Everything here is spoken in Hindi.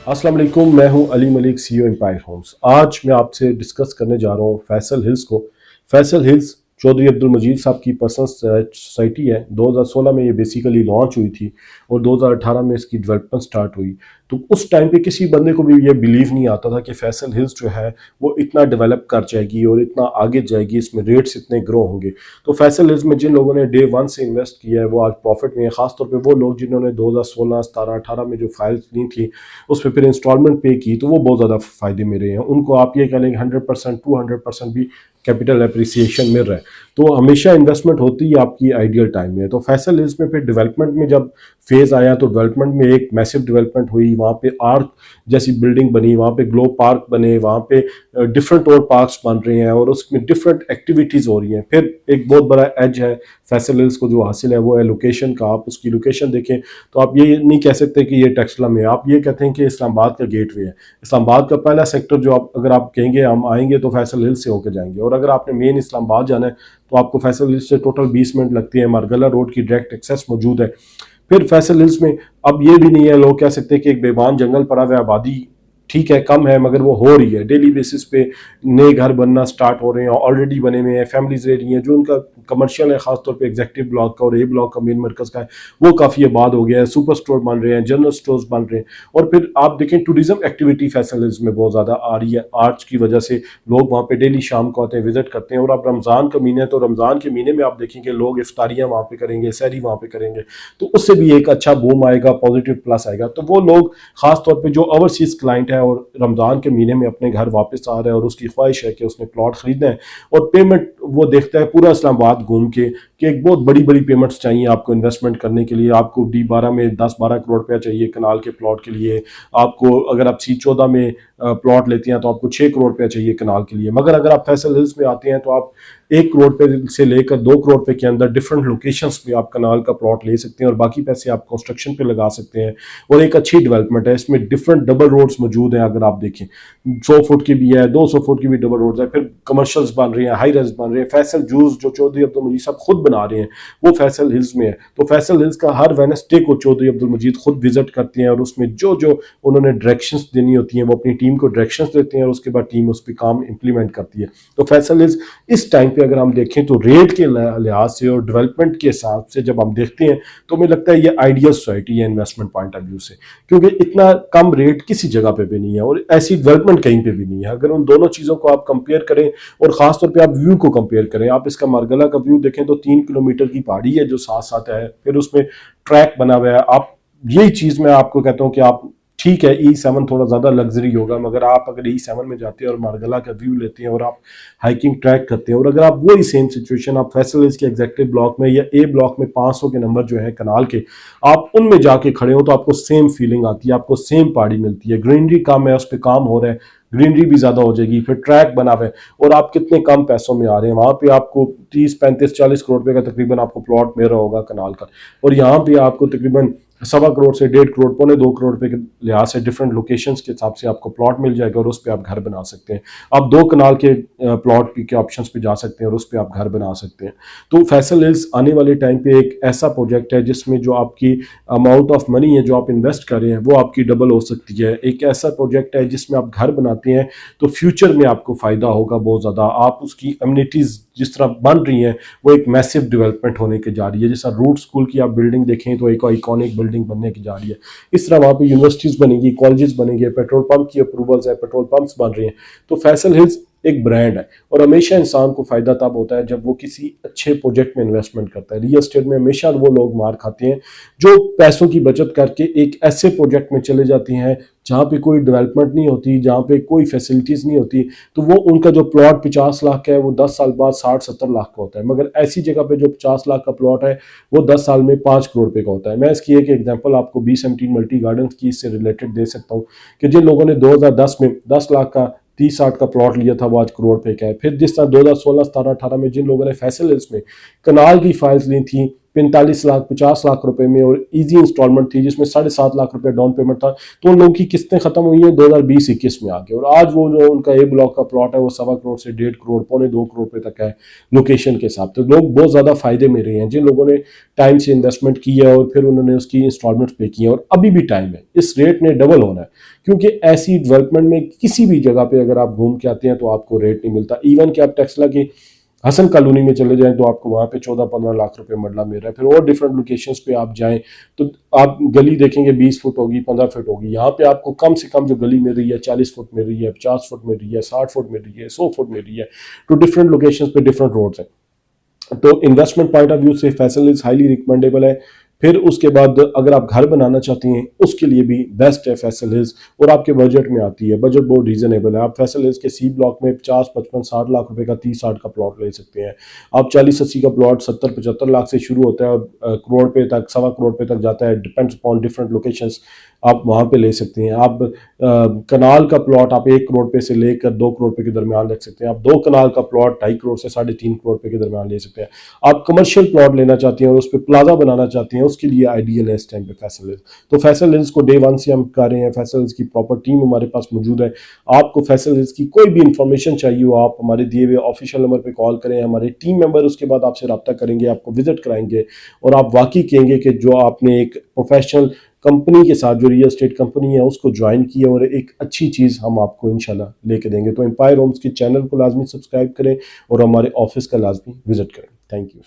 अस्सलाम वालेकुम, मैं हूं Ali Malik, CEO Empire Homes. आज मैं आपसे डिस्कस करने जा रहा हूं फैसल हिल्स को। फैसल हिल्स चौधरी अब्दुल मजीद साहब की पर्सनल सोसाइटी है। 2016 में ये बेसिकली लॉन्च हुई थी और 2018 में इसकी डेवलपमेंट स्टार्ट हुई। तो उस टाइम पे किसी बंदे को भी ये बिलीव नहीं आता था कि फैसल हिल्स जो है वो इतना डेवलप कर जाएगी और इतना आगे जाएगी, इसमें रेट्स इतने ग्रो होंगे। तो फैसल हिल्स में जिन लोगों ने डे वन से इन्वेस्ट किया है वो आज प्रॉफिट में है। खासतौर पर वो लोग जिन्होंने 2016, 17, 18 में जो फाइल्स ली थी उस पर फिर इंस्टॉलमेंट पे की तो वो बहुत ज़्यादा फ़ायदे में रहे हैं। उनको आप ये कह लेंगे 100%, 200% भी कैपिटल अप्रिसिएशन मिल रहा है। तो हमेशा इन्वेस्टमेंट होती है आपकी आइडियल टाइम में। तो फैसल हिल्स में फिर डेवलपमेंट में जब फेज़ आया तो डेवलपमेंट में एक मैसिव डेवलपमेंट हुई। वहाँ पे आर्क जैसी बिल्डिंग बनी, वहाँ पे ग्लो पार्क बने, वहाँ पे डिफरेंट और पार्क्स बन रहे हैं और उसमें डिफरेंट एक्टिविटीज़ हो रही हैं। फिर एक बहुत बड़ा एज है फैसल हिल्स को जो हासिल है वो है लोकेशन का। आप उसकी लोकेशन देखें तो आप ये नहीं कह सकते कि ये टेक्सला में है, आप ये कहते हैं कि इस्लामाबाद का गेटवे है। इस्लामाबाद का पहला सेक्टर जो आप अगर आप कहेंगे हम आएंगे तो फैसल हिल्स से होकर जाएंगे, और अगर आपने मेन इस्लामाबाद जाना है तो आपको फैसल हिल्स से टोटल 20 मिनट लगती है। मारगला रोड की डायरेक्ट एक्सेस मौजूद है। फिर फैसल हिल्स में अब ये भी नहीं है लोग कह सकते कि एक बेबान जंगल पड़ा हुआ है, आबादी ठीक है कम है मगर वो हो रही है। डेली बेसिस पे नए घर बनना स्टार्ट हो रहे हैं, ऑलरेडी बने हुए हैं, फैमिलीज रह रही हैं। जो उनका कमर्शियल है खासतौर पे एग्जेक्टिव ब्लॉक का और ए ब्लॉक का मेन मरकज का है वो काफ़ी आबाद हो गया है। सुपर स्टोर बन रहे हैं, जनरल स्टोर्स बन रहे हैं। और फिर आप देखें टूरिज्म एक्टिविटी फैसल हिल्स में बहुत ज़्यादा आ रही है। आर्च की वजह से लोग वहाँ पे डेली शाम को आते हैं, विजिट करते हैं। और अब रमज़ान का महीना है तो रमज़ान के महीने में आप देखेंगे लोग इफ्तारियाँ वहाँ पे करेंगे, सहरी वहाँ पे करेंगे, तो उससे भी एक अच्छा बूम आएगा, पॉजिटिव प्लस आएगा। तो वो लोग खासतौर पर जो ओवरसीज क्लाइंट है और रमज़ान के महीने में अपने घर वापस आ रहा है और उसकी ख्वाहिश है कि उसने प्लॉट खरीदना है और पेमेंट वो देखता है पूरा इस्लामाबाद घूम के कि एक बहुत बड़ी बड़ी पेमेंट्स चाहिए आपको इन्वेस्टमेंट करने के लिए। आपको D12 में 10-12 करोड़ रुपया चाहिए कनाल के प्लॉट के लिए। आपको अगर आप C14 में प्लॉट लेते हैं तो आपको 6 करोड़ रुपया चाहिए कनाल के लिए। मगर अगर आप फैसल हिल्स में आते हैं तो आप 1 करोड़ रुपये से लेकर 2 करोड़ रुपये के अंदर डिफरेंट लोकेशंस पे आप कनाल का प्लॉट ले सकते हैं और बाकी पैसे आप कंस्ट्रक्शन पे लगा सकते हैं। और एक अच्छी डेवलपमेंट है, इसमें डिफरेंट डबल रोड्स मौजूद हैं। अगर आप देखें 100 फुट की भी है, 200 फुट की भी डबल रोड्स है। फिर कमर्शियल्स बन रही हैं, हाई रेज बन रहे हैं। फैसल जूस जो चौधरी अब्दुल मजीद साहब खुद बना रहे हैं वो फैसल हिल्स में है। तो फैसल हिल्स का हर वेडनेसडे को चौधरी अब्दुल मजीद खुद विजिट करते हैं और उसमें जो जो उन्होंने डायरेक्शंस देनी होती हैं वो अपनी टीम को डायरेक्शंस देते हैं और उसके बाद टीम उस पर काम इंप्लीमेंट करती है। तो फैसल हिल्स इस टाइम पे अगर हम देखें तो रेट के लिहाज से और डेवलपमेंट के हिसाब से जब हम देखते हैं तो मुझे लगता है ये आइडियल सोसाइटी है इन्वेस्टमेंट पॉइंट ऑफ व्यू से, क्योंकि इतना कम रेट किसी जगह पे भी नहीं है और ऐसी डेवलपमेंट कहीं पे भी नहीं है। अगर उन दोनों चीज़ों को आप कंपेयर करें और खासतौर पे आप व्यू को कंपेयर करें, आप इसका मारगला का व्यू देखें तो 3 किलोमीटर की पहाड़ी है जो साथ साथ है, फिर उसमें ट्रैक बना हुआ है। आप यही चीज़ मैं आपको कहता हूँ कि आप ठीक है E7 थोड़ा ज़्यादा लग्जरी होगा मगर आप अगर E7 में जाते हैं और मारगला का व्यू लेते हैं और आप हाइकिंग ट्रैक करते हैं और अगर आप वही सेम सिचुएशन आप फैसल हिल्स के एग्जेक्टिव ब्लॉक में या ए ब्लॉक में 500 के नंबर जो है कनाल के आप उनमें जाके खड़े हो तो आपको सेम फीलिंग आती है, आपको सेम पहाड़ी मिलती है। ग्रीनरी कम है, उस पर काम हो रहा है, ग्रीनरी भी ज़्यादा हो जाएगी, फिर ट्रैक बना हुआ है और आप कितने कम पैसों में आ रहे हैं। वहाँ पे आपको 30, 35, 40 करोड़ रुपए का तकरीबन आपको प्लॉट मिल रहा होगा कनाल का, और यहाँ पे आपको तकरीबन 1.25 करोड़ से 1.5 करोड़, 1.25 करोड़ रुपए के लिहाज से डिफरेंट लोकेशंस के हिसाब से आपको प्लॉट मिल जाएगा और उस पर आप घर बना सकते हैं। आप 2 कनाल के प्लॉट के ऑप्शंस पे जा सकते हैं और उस पर आप घर बना सकते हैं। तो फैसल हिल्स आने वाले टाइम पे एक ऐसा प्रोजेक्ट है जिसमें जो आपकी अमाउंट ऑफ मनी है जो आप इन्वेस्ट कर रहे हैं वो आपकी डबल हो सकती है। एक ऐसा प्रोजेक्ट है जिसमें आप घर बनाते हैं तो फ्यूचर में आपको फ़ायदा होगा बहुत ज़्यादा। आप उसकी अम्यूनिटीज़ जिस तरह बन रही हैं वो एक मैसिव डेवलपमेंट होने के जा रही है। जैसा रूट स्कूल की आप बिल्डिंग देखें तो एक आइकॉनिक बिल्डिंग बनने की जा रही है, इस तरह वहाँ पे यूनिवर्सिटीज़ बनेंगी, कॉलेजेस बनेंगे, पेट्रोल पंप की अप्रूवल्स है, पेट्रोल पंप्स बन रहे हैं। तो फैसल हिल्स एक ब्रांड है और हमेशा इंसान को फ़ायदा तब होता है जब वो किसी अच्छे प्रोजेक्ट में इन्वेस्टमेंट करता है। रियल एस्टेट में हमेशा वो लोग मार खाते हैं जो पैसों की बचत करके एक ऐसे प्रोजेक्ट में चले जाते हैं जहाँ पे कोई डेवलपमेंट नहीं होती, जहाँ पे कोई फैसिलिटीज़ नहीं होती, तो वो उनका जो प्लॉट 50 लाख का है वो 10 साल बाद 60-70 लाख का होता है। मगर ऐसी जगह पे जो 50 लाख का प्लॉट है वो 10 साल में 5 करोड़ रुपए का होता है। मैं इसकी एक एग्जांपल आपको B17 मल्टी गार्डन की इससे रिलेटेड दे सकता हूँ कि जिन लोगों ने 2010 में 10 लाख का 30-60 का प्लॉट लिया था वो आज करोड़ रुपए का है। फिर जिस तरह 2016, 17, 18 में जिन लोगों ने फैसल हिल्स में कनाल की फाइल्स ली थी 45 लाख 50 लाख रुपए में और इजी इंस्टॉलमेंट थी जिसमें 7.5 लाख रुपए डाउन पेमेंट था, तो उन लोगों की किस्तें खत्म हुई हैं 2020-21 में आके। और आज वो जो उनका ए ब्लॉक का प्लॉट है वो 1.25 करोड़ से 1.5 करोड़ पौने 2 करोड़ रुपए तक है लोकेशन के हिसाब। तो लोग बहुत ज्यादा फायदे में रहे हैं जिन लोगों ने टाइम से इन्वेस्टमेंट की है और फिर उन्होंने उसकी इंस्टॉलमेंट पे की है। और अभी भी टाइम है, इस रेट ने डबल होना है, क्योंकि ऐसी डेवलपमेंट में किसी भी जगह पे अगर आप घूम के आते हैं तो आपको रेट नहीं मिलता। इवन कि आप टेक्सला की हसन कॉलोनी में चले जाएं तो आपको वहां पे 14-15 लाख रुपए मरला मिल रहा है। फिर और डिफरेंट लोकेशंस पे आप जाएं तो आप गली देखेंगे 20 फुट होगी 15 फुट होगी, यहाँ पे आपको कम से कम जो गली मिल रही है 40 फुट मिल रही है, 50 फुट मिल रही है, 60 फुट मिल रही है, 100 फुट मिल रही है। तो डिफरेंट लोकेशंस पे डिफरेंट रोड्स हैं। तो इन्वेस्टमेंट पॉइंट ऑफ व्यू से फैसल हिल्स हाईली रिकमेंडेबल है। फिर उसके बाद अगर आप घर बनाना चाहती हैं उसके लिए भी बेस्ट है फैसल हिल्स, और आपके बजट में आती है, बजट बहुत रीजनेबल है। आप फैसल हिल्स के सी ब्लॉक में 50-55-60 लाख रुपए का 30-60 का प्लॉट ले सकते हैं। आप 40-80 का प्लॉट 70-75 लाख से शुरू होता है और करोड़ पे तक 1.25 करोड़ पे तक जाता है, डिपेंड्स अपॉन डिफरेंट लोकेशंस। आप वहां पे ले सकते हैं। आप कनाल का प्लॉट आप 1 करोड़ पे से लेकर 2 करोड़ पे के दरमियान रख सकते हैं। आप 2 कनाल का प्लॉट 2.5 करोड़ से 3.5 करोड़ पे के दरमियान ले सकते हैं। आप कमर्शियल प्लॉट लेना चाहती हैं और उस पर प्लाजा बनाना चाहती हैं, उसके लिए आइडियल है इस टाइम पे फैसल हिल्स। तो फैसल हिल्स को डे 1 से हम कर रहे हैं। फैसल हिल्स की प्रॉपर टीम हमारे पास मौजूद है। आपको फैसल हिल्स की कोई भी इंफॉर्मेशन चाहिए हो, आप हमारे दिए हुए ऑफिशियल नंबर पे कॉल करें, हमारे टीम मेंबर उसके बाद आपसे रब्ता करेंगे, आपको विजिट कराएंगे और आप वाकई कहेंगे कि जो आपने एक प्रोफेशनल कंपनी के साथ, जो रियल एस्टेट कंपनी है, उसको ज्वाइन किया और एक अच्छी चीज़ हम आपको इंशाल्लाह लेके देंगे। तो एम्पायर होम्स के चैनल को लाजमी सब्सक्राइब करें और हमारे ऑफिस का लाजमी विजिट करें। Thank you.